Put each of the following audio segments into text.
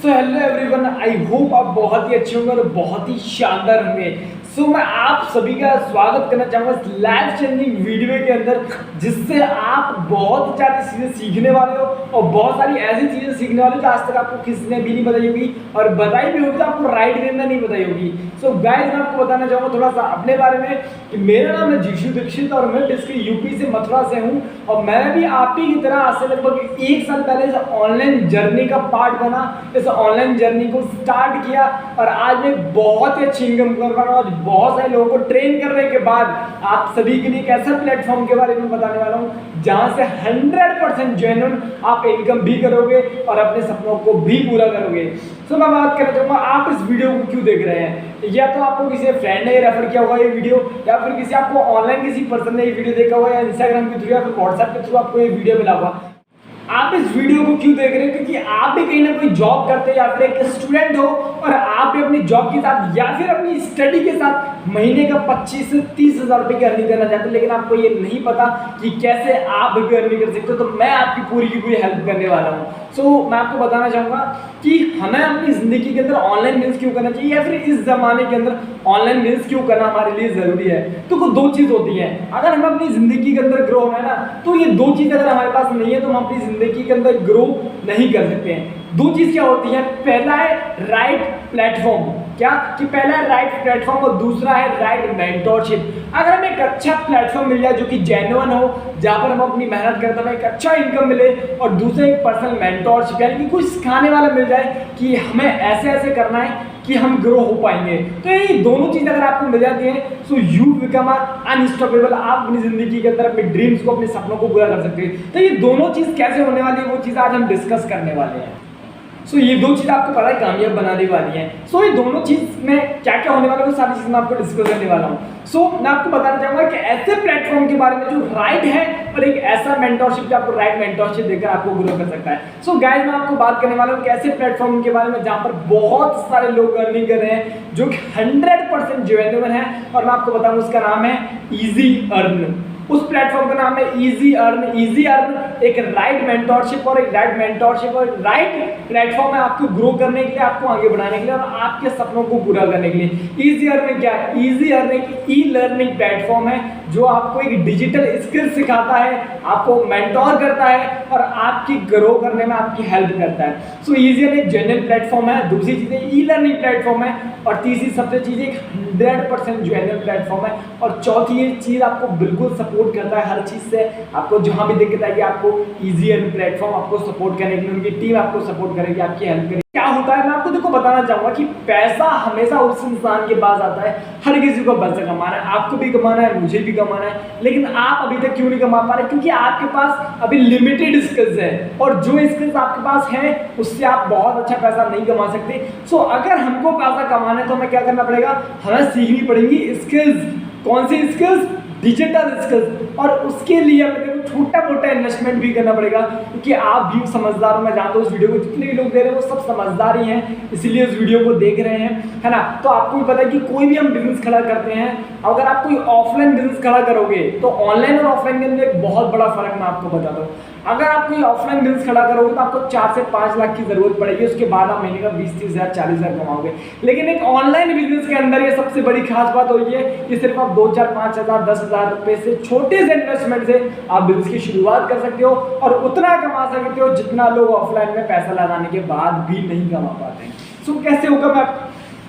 So hello everyone, I hope आप बहुत ही अच्छे होंगे और बहुत ही शानदार होंगे। सो मैं आप सभी का स्वागत करना चाहूँगा इस लाइफ चेंजिंग वीडियो के अंदर, जिससे आप बहुत सारी चीज़ें सीखने वाले हो और बहुत सारी ऐसी चीज़ें सीखने वाले हो जो आज तक आपको किसी ने भी नहीं बताई होगी, और बताई भी होगी तो आपको राइट वे में नहीं बताई होगी। सो गाइस, मैं आपको बताना चाहूँगा थोड़ा सा अपने बारे में कि मेरा नाम है जीशु दीक्षित और मैं डिस्ट्रिक्ट यूपी से मथुरा से हूँ। और मैं भी आप ही की तरह आज से लगभग 1 साल पहले इस ऑनलाइन जर्नी का पार्ट बना, इस ऑनलाइन जर्नी को स्टार्ट किया और आज मैं बहुत ही अच्छी इनकम कर रहा हूँ। बहुत सारे लोगों को ट्रेन करने के बाद आप सभी के लिए एक ऐसा प्लेटफॉर्म के बारे में बताने वाला हूँ जहां से 100% जेन्युइन आप इनकम भी करोगे और अपने सपनों को भी पूरा करोगे। तो मैं बात करना चाहूँगा, आप इस वीडियो को क्यों देख रहे हैं? या तो आपको किसी फ्रेंड ने रेफर किया होगा ये वीडियो, या फिर किसी आपको ऑनलाइन किसी पर्सन ने ये वीडियो देखा होगा, या इंस्टाग्राम के थ्रू या फिर व्हाट्सएप के थ्रू आपको ये वीडियो मिला होगा। आप इस वीडियो को क्यों देख रहे हैं? क्योंकि आप भी कहीं ना कोई जॉब करते हैं, या फिर एक स्टूडेंट हो और आप भी अपनी जॉब के साथ या फिर अपनी स्टडी के साथ महीने का 25 से 30 हज़ार रुपये की अर्निंग करना चाहते हैं, लेकिन आपको ये नहीं पता कि कैसे आप भी अर्निंग कर सकते हो। तो मैं आपकी पूरी की पूरी हेल्प करने वाला हूँ। सो मैं आपको बताना चाहूँगा कि हमें अपनी ज़िंदगी के अंदर ऑनलाइन बिजनेस क्यों करना चाहिए, या फिर इस ज़माने के अंदर ऑनलाइन बिजनेस क्यों करना हमारे लिए ज़रूरी है। तो कुछ दो चीज़ होती है, अगर हम अपनी ज़िंदगी के अंदर ग्रो होना है ना, तो ये दो चीज़ अगर हमारे पास नहीं है तो हम अपनी ज़िंदगी के अंदर ग्रो नहीं कर सकते हैं। दो चीज़ क्या होती है? पहला है राइट प्लेटफॉर्म। क्या कि पहला है राइट प्लेटफॉर्म और दूसरा है राइट मेंटोरशिप। अगर हमें एक अच्छा प्लेटफॉर्म मिल जाए जो कि जेन्युइन हो, जहाँ पर हम अपनी मेहनत करते हैं, एक अच्छा इनकम मिले, और दूसरा एक पर्सनल मेंटोरशिप यानी कि कुछ सिखाने वाला मिल जाए कि हमें ऐसे ऐसे करना है कि हम ग्रो हो पाएंगे, तो ये दोनों चीज़ अगर आपको मिल जाती हैं सो यू बिकम अनस्टॉपेबल। आप अपनी जिंदगी के अंदर अपने ड्रीम्स को, अपने सपनों को पूरा कर सकते हैं। तो ये दोनों चीज़ कैसे होने वाली है, वो चीज़ आज हम डिस्कस करने वाले हैं। सो ये दो चीज़ आपको पता है कामयाब बनाने वाली हैं। सो ये दोनों चीज़ में क्या क्या होने वाला है वो सारी चीज़ मैं आपको डिस्कस करने वाला हूँ। सो मैं आपको बताना चाहूँगा कि ऐसे प्लेटफॉर्म के बारे में जो राइट है, और एक ऐसा मेंटोरशिप जो आपको राइट मेंटोरशिप देकर आपको ग्रो कर सकता है। सो गाइस, मैं आपको बात करने वाला हूँ कि ऐसे प्लेटफॉर्म के बारे में जहाँ पर बहुत सारे लोग अर्निंग कर रहे हैं जो कि 100% जेन्युइन है, और मैं आपको बताऊँ उसका नाम है इजी अर्न। उस प्लेटफॉर्म का नाम है इजी अर्न। इजी अर्न एक राइट मेंटोरशिप और एक राइट मेंटोरशिप और राइट प्लेटफॉर्म है आपको ग्रो करने के लिए, आपको आगे बढ़ाने के लिए और आपके सपनों को पूरा करने के लिए। इजी अर्न क्या है? इजी अर्न एक ई लर्निंग प्लेटफॉर्म है जो आपको एक डिजिटल स्किल सिखाता है, आपको मेंटोर करता है और आपकी ग्रो करने में आपकी हेल्प करता है। सो इजी अर्न एक जेन्युइन प्लेटफॉर्म है, दूसरी चीज़ ई लर्निंग प्लेटफॉर्म है, और तीसरी सबसे चीज़ एक 100% जेन्युइन प्लेटफॉर्म है, और चौथी ये चीज़ आपको बिल्कुल सपोर्ट करता है हर चीज़ से। आपको जहाँ भी दिक्कत आएगी आपको इजी अर्न प्लेटफॉर्म आपको सपोर्ट करने के लिए, उनकी टीम आपको सपोर्ट करेगी, आपकी हेल्प करेगी। क्या होता है मैं आपको देखो बताना चाहूँगा कि पैसा हमेशा उस इंसान के पास आता है, हर किसी को पैसा कमाना है, आपको भी कमाना है, मुझे भी कमाना है, लेकिन आप अभी तक क्यों नहीं कमा पा रहे? क्योंकि आपके पास अभी लिमिटेड स्किल्स है, और जो स्किल्स आपके पास है उससे आप बहुत अच्छा पैसा नहीं कमा सकते। सो अगर हमको पैसा कमाना है तो हमें क्या करना पड़ेगा? हमें सीखनी पड़ेंगी स्किल्स। कौन सी स्किल्स? Digital skills. और उसके लिए हमें छोटा मोटा इन्वेस्टमेंट भी करना पड़ेगा, क्योंकि आप भी समझदार हो। मैं जानता हूँ इस वीडियो को जितने भी लोग दे रहे हैं वो सब समझदार ही हैं, इसीलिए इस वीडियो को देख रहे हैं, है ना। तो आपको भी पता है कि कोई भी हम बिजनेस खड़ा करते हैं, अगर आप कोई ऑफलाइन बिजनेस खड़ा करोगे तो ऑनलाइन और ऑफलाइन के अंदर एक बहुत बड़ा फर्क मैं आपको बताता हूँ। अगर आप कोई ऑफलाइन बिजनेस खड़ा करोगे तो आपको 4 से 5 लाख की जरूरत पड़ेगी, उसके बाद आप महीने का 20-30 हज़ार 40 हज़ार कमाओगे। लेकिन एक ऑनलाइन बिजनेस के अंदर ये सबसे बड़ी खास बात होगी है कि सिर्फ आप 2-4-5 हज़ार 10 हज़ार रुपये से छोटे से इन्वेस्टमेंट से आप बिजनेस की शुरुआत कर सकते हो, और उतना कमा सकते हो जितना लोग ऑफलाइन में पैसा लगाने के बाद भी नहीं कमा पाते हैं। सो कैसे होगा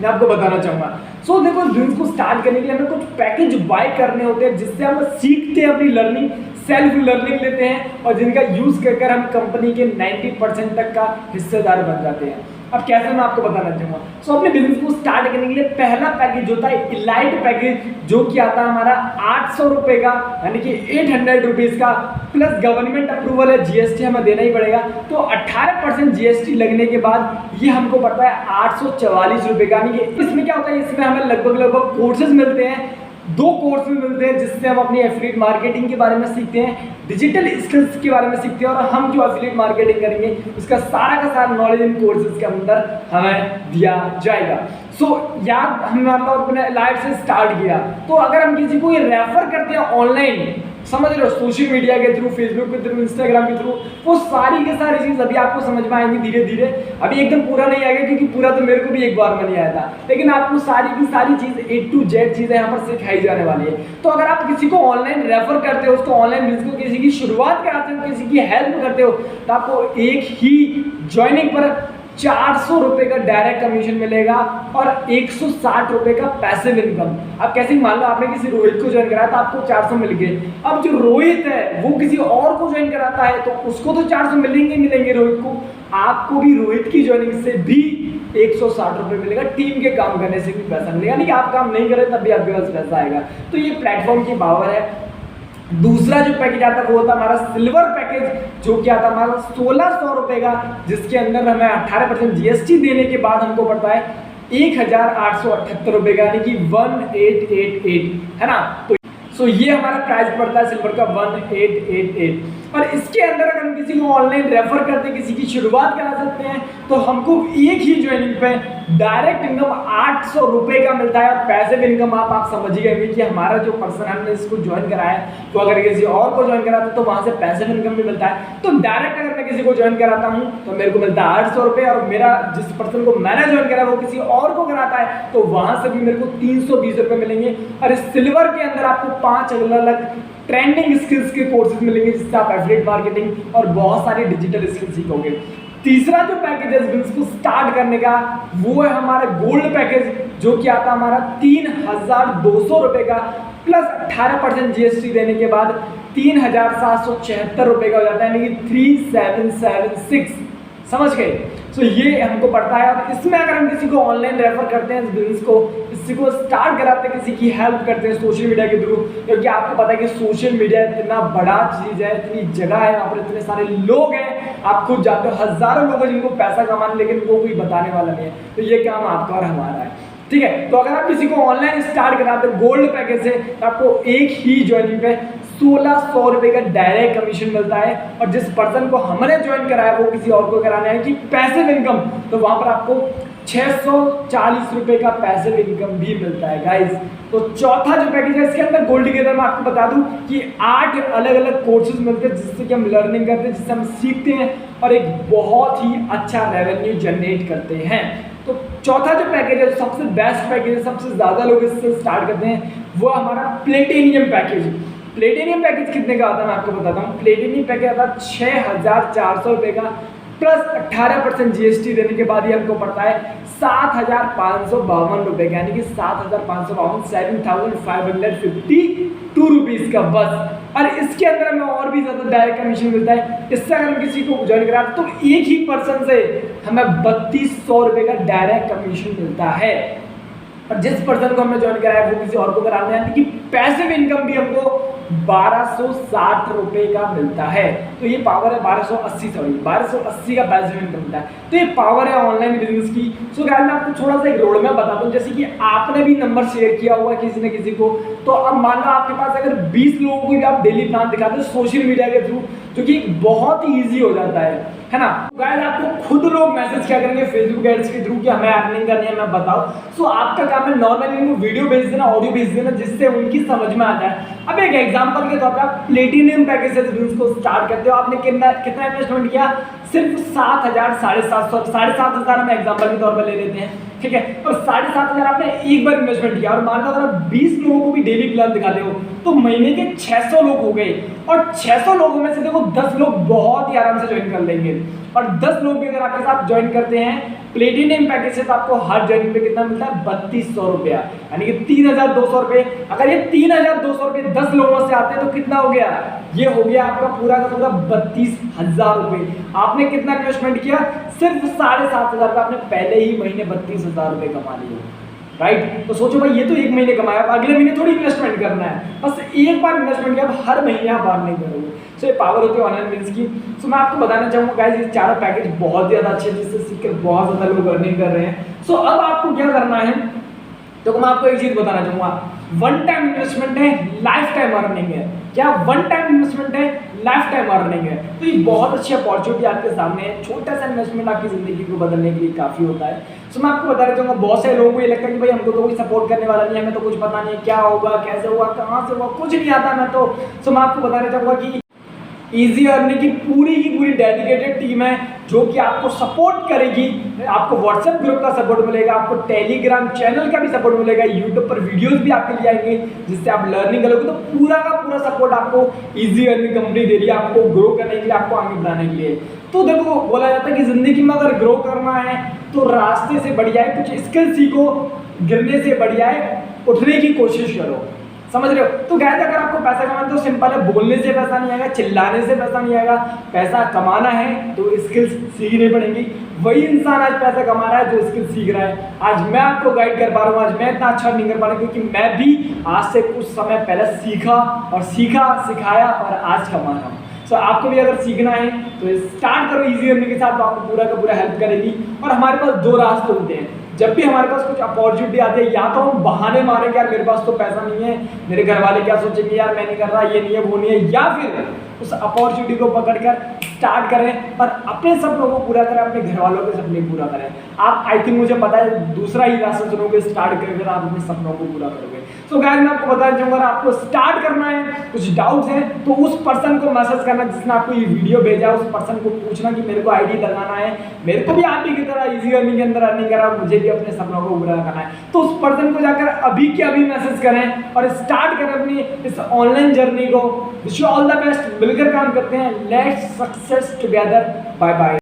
मैं आपको बताना चाहूँगा। सो देखो, बिजनेस को स्टार्ट करने के लिए हमें कुछ पैकेज बाय करने होते हैं जिससे हम सीखते हैं, अपनी लर्निंग सेल्फ लर्निंग लेते हैं, और जिनका यूज़ कर हम कंपनी के 90% तक का हिस्सेदार बन जाते हैं। अब कैसे मैं आपको बताना चाहूँगा। सो अपने बिजनेस को स्टार्ट करने के लिए पहला पैकेज होता है इलाइट पैकेज, जो कि आता है हमारा 800 रुपये का, यानी कि 800 रुपीज़ का, प्लस गवर्नमेंट अप्रूवल है, जीएसटी हमें देना ही पड़ेगा। तो 18% जीएसटी लगने के बाद ये हमको पड़ता है 844 रुपये का। यानी कि इसमें क्या होता है, इसमें हमें लगभग कोर्सेज मिलते हैं, 2 कोर्स भी मिलते हैं जिससे हम अपनी एफिलिएट मार्केटिंग के बारे में सीखते हैं, डिजिटल स्किल्स के बारे में सीखते हैं, और हम जो एफिलिएट मार्केटिंग करेंगे उसका सारा का सारा नॉलेज इन कोर्सेज के अंदर हमें दिया जाएगा। सो याद हमने अपने लाइफ से स्टार्ट किया, तो अगर हम किसी को ये रेफर करते हैं ऑनलाइन समझ रहे हो, सोशल मीडिया के थ्रू, फेसबुक के थ्रू, इंस्टाग्राम के थ्रू, वो सारी की सारी चीज़ अभी आपको समझ में आएंगी धीरे धीरे। अभी एकदम पूरा नहीं आएगा क्योंकि पूरा तो मेरे को भी एक बार में नहीं आया था, लेकिन आपको सारी की सारी चीज़ A to Z चीज़ें यहाँ पर सिखाई जाने वाली है। तो अगर आप किसी को ऑनलाइन रेफर करते हो, उसको ऑनलाइन बिजनेस को किसी की शुरुआत कराते हो, किसी की हेल्प करते हो, तो आपको एक ही ज्वाइनिंग पर 400 रुपए का डायरेक्ट कमीशन मिलेगा और 160 रुपए का पैसिव इनकम। अब कैसे, मान लो आपने किसी रोहित को ज्वाइन कराया तो आपको 400 मिल गए। अब जो रोहित है वो किसी और को ज्वाइन कराता है तो उसको तो 400 मिलेंगे रोहित को, आपको भी रोहित की ज्वाइनिंग से भी 160 रुपए मिलेगा। टीम के काम करने से भी पैसा मिलेगा, यानी कि आप काम नहीं करें तब भी आपके पास पैसा आएगा। तो ये प्लेटफॉर्म की पावर है। दूसरा जो पैकेज आता है वो होता है हमारा सिल्वर पैकेज, जो कि आता है हमारा 1600 रुपए का, जिसके अंदर हमें 18% जीएसटी देने के बाद हमको पड़ता है 1878 रुपए का, यानी कि 1888, है ना। तो ये हमारा प्राइस पड़ता है सिल्वर का 1888। और इसके अंदर अगर हम किसी को ऑनलाइन रेफर करते हैं, किसी की शुरुआत करा सकते हैं, तो हमको एक ही ज्वाइनिंग पे डायरेक्ट इनकम 800 रुपए का मिलता है। और पैसिव इनकम आप समझ ही गए कि हमारा जो पर्सन हमने इसको ज्वाइन कराया है, तो अगर किसी और को ज्वाइन कराता तो वहां से पैसिव इनकम भी मिलता है। तो डायरेक्ट अगर मैं किसी को ज्वाइन कराता हूँ तो मेरे को मिलता है 800 रुपए, और मेरा जिस पर्सन को मैंने ज्वाइन करा वो किसी और को कराता है तो वहां से भी मेरे को 320 रुपए मिलेंगे। और इस सिल्वर के अंदर आपको 5 अलग अलग ट्रेंडिंग स्किल्स के कोर्सेज मिलेंगे, जिससे आप एफिलिएट मार्केटिंग और बहुत सारी डिजिटल स्किल्स सीखोगे। तीसरा जो पैकेज है बिजनेस को स्टार्ट करने का, वो है हमारा गोल्ड पैकेज, जो कि आता है हमारा 3200 रुपए का, प्लस 18% जीएसटी देने के बाद 3776 रुपए का हो जाता है, यानी कि 3776, समझ गए। तो ये हमको पड़ता है। और इसमें अगर हम किसी को ऑनलाइन रेफर करते हैं इस बिजनेस को, किसी को स्टार्ट कराते हैं, किसी की हेल्प करते हैं सोशल मीडिया के थ्रू, क्योंकि आपको पता है कि सोशल मीडिया इतना बड़ा चीज़ है, इतनी जगह है, वहाँ पर इतने सारे लोग हैं, आप खुद जाते हो, हजारों लोग हैं जिनको पैसा कमाना, लेकिन वो कोई बताने वाला नहीं है। तो ये काम आपका और हमारा है, ठीक है। तो अगर आप किसी को ऑनलाइन स्टार्ट कराते हो गोल्ड पैकेज से, तो आपको एक ही ज्वाइनिंग पे 1600 रुपए का डायरेक्ट कमीशन मिलता है। और जिस पर्सन को हमने ज्वाइन कराया वो किसी और को कराना है कि पैसिव इनकम, तो वहां पर आपको 640 रुपए का पैसिव इनकम भी मिलता है गाइस। तो चौथा जो पैकेज है इसके अंदर गोल्ड के अंदर मैं आपको बता दूं कि 8 अलग अलग कोर्सेज मिलते हैं, जिससे कि हम लर्निंग करते हैं, जिससे हम सीखते हैं और एक बहुत ही अच्छा रेवेन्यू जनरेट करते हैं। तो चौथा जो पैकेज है, सबसे बेस्ट पैकेज है, सबसे ज्यादा लोग इससे स्टार्ट करते हैं, वो हमारा प्लेटिनियम पैकेज। प्लेटिनियम पैकेज कितने का आता है मैं आपको बताता हूँ। प्लेटिनियम पैकेज आता है 6400 रुपए का, प्लस 18% जीएसटी देने के बाद ही हमको पड़ता है 7552 रुपए का, यानी कि 7552, 7552 रुपीज का बस। और इसके अंदर हमें और भी ज्यादा डायरेक्ट कमीशन मिलता है। इससे अगर हम किसी को ज्वाइन कराते तो एक ही पर्सन से हमें 3200 रुपए का डायरेक्ट कमीशन मिलता है। और जिस पर्सन को हमने ज्वाइन कराया वो किसी और को कराना है, यानी कि पैसिव इनकम भी हमको 1260 रुपए का मिलता है। तो ये पावर है 1280 का पैसिव इनकम मिलता है। तो ये पावर है ऑनलाइन बिजनेस की। सो गाइस मैं आपको थोड़ा सा एक रोड मैप बताता हूँ। जैसे कि आपने भी नंबर शेयर किया हुआ किसी न किसी को, तो अब मान लो आपके पास अगर 20 लोगों को भी आप डेली प्लान दिखाते हो सोशल मीडिया के थ्रू, जो कि बहुत ही ईजी हो जाता है ना। गाइस आपको खुद लोग मैसेज क्या करेंगे फेसबुक एड्स के थ्रू कि हमें अर्निंग करनी है, मैं बताओ। सो आपका काम है नॉर्मली उनको वीडियो भेज देना, ऑडियो भेज देना, जिससे उनकी समझ में आता है। अब एक एग्जांपल के तौर पे आप प्लेटिनियम पैकेज से बिजनेस को स्टार्ट करते हो, आपने कितना इन्वेस्टमेंट किया, सिर्फ 7000, 7500 हम एग्जांपल के तौर पर ले लेते हैं, ठीक है। और 7500 आपने एक बार इन्वेस्टमेंट किया, और मान लो अगर आप 20 लोगों को भी डेली प्लान दिखाते हो तो महीने के 600 लोग हो गए। और 600 लोगों में से देखो 10 लोग बहुत ही आराम से ज्वाइन कर लेंगे। और 10 लोग भी अगर आपके साथ ज्वाइन करते हैं प्लेटिनियम पैकेज से, तो आपको हर ज्वाइनिंग पे कितना मिलता है, 3200 रुपया, यानी कि 3200 रुपये। अगर ये 3200 रुपये 10 लोगों से आते हैं तो कितना हो गया, ये हो गया आपका पूरा का पूरा 32,000 रुपये। आपने कितना इन्वेस्टमेंट किया, सिर्फ 7500 का आपने पहले ही महीने 32,000 रुपये कमा लिए, राइट। तो सोचो भाई, ये तो एक महीने कमाया, अब अगले महीने थोड़ी इन्वेस्टमेंट करना है, बस एक बार इन्वेस्टमेंट किया, अब हर महीने आप बार नहीं करोगे। सो ये पावर होती है ऑनलाइन बिजनेस की। सो मैं आपको बताना चाहूँगा गाइस, ये चारों पैकेज बहुत ज़्यादा अच्छे, जिससे सीखकर बहुत ज़्यादा लोग अर्निंग कर रहे हैं। सो अब आपको क्या करना है, तो मैं आपको एक चीज़ बताना चाहूँगा, वन टाइम इन्वेस्टमेंट है, लाइफ टाइम अर्निंग है। क्या वन टाइम इन्वेस्टमेंट है, लाइफ टाइम अर्निंग है। तो ये बहुत अच्छी अपॉर्चुनिटी आपके सामने है। छोटा सा इन्वेस्टमेंट आपकी ज़िंदगी को बदलने के लिए काफ़ी होता है। सो मैं आपको बताना चाहूँगा, बहुत सारे लोगों को ये लगता है कि भाई हमको तो कोई सपोर्ट करने वाला नहीं है, हमें तो कुछ पता नहीं है क्या होगा, कैसे होगा, कहाँ से होगा, कुछ नहीं आता मैं तो। सो मैं आपको बताना चाहूँगा कि इजी अर्निंग की पूरी डेडिकेटेड टीम है जो कि आपको सपोर्ट करेगी। आपको व्हाट्सएप ग्रुप का सपोर्ट मिलेगा, आपको टेलीग्राम चैनल का भी सपोर्ट मिलेगा, यूट्यूब पर वीडियोस भी आपके लिए आएंगे जिससे आप लर्निंग करोगे। तो पूरा का पूरा सपोर्ट आपको इजी अर्निंग कंपनी दे रही है, आपको ग्रो करने के लिए, आपको आगे बढ़ाने के लिए। तो देखो, बोला जाता है कि जिंदगी में अगर ग्रो करना है तो रास्ते से बढ़िया है कुछ स्किल सीखो, गिरने से बढ़िया है उठने की कोशिश करो। समझ रहे हो? तो गाइस, अगर आपको पैसा कमाना है तो सिंपल है, बोलने से पैसा नहीं आएगा, चिल्लाने से पैसा नहीं आएगा। पैसा कमाना है तो स्किल्स सीखनी पड़ेंगी। वही इंसान आज पैसा कमा रहा है जो स्किल सीख रहा है। आज मैं आपको गाइड कर पा रहा हूँ, आज मैं इतना अच्छा नहीं कर पा रहा हूँ क्योंकि मैं भी आज से कुछ समय पहले सीखा और सिखाया और आज कमा रहा हूँ। सो आपको भी अगर सीखना है तो स्टार्ट करो इजी अर्निंग के साथ, तो आपको पूरा का पूरा हेल्प करेगी। और हमारे पास दो रास्ते होते हैं जब भी हमारे पास कुछ अपॉर्चुनिटी आती है, या तो हम बहाने मारेंगे यार मेरे पास तो पैसा नहीं है, मेरे घर वाले क्या सोचेंगे, यार मैं नहीं कर रहा, ये नहीं है, वो नहीं है, या फिर उस अपॉर्चुनिटी को पकड़कर स्टार्ट करें और अपने सपनों को पूरा करें, अपने घर वालों के सपने पूरा करें। आप आई थिंक मुझे पता है दूसरा ही रास्ता चुनोगे, स्टार्ट करके आप अपने सपनों को पूरा करोगे। सो गाइस, मैं आपको बताना चाहूँगा, अगर आपको स्टार्ट करना है, कुछ डाउट्स हैं तो उस पर्सन को मैसेज करना जिसने आपको ये वीडियो भेजा, उस पर्सन को पूछना कि मेरे को आईडी लगाना है, मेरे को भी आप ही की तरह इजी अर्निंग के अंदर अर्निंग करा, मुझे भी अपने सपनों को पूरा करना है। तो उस पर्सन को जाकर अभी के अभी मैसेज करें और स्टार्ट करें अपनी इस ऑनलाइन जर्नी को। Wish you all the best, मिलकर काम करते हैं, let's success together. Bye bye.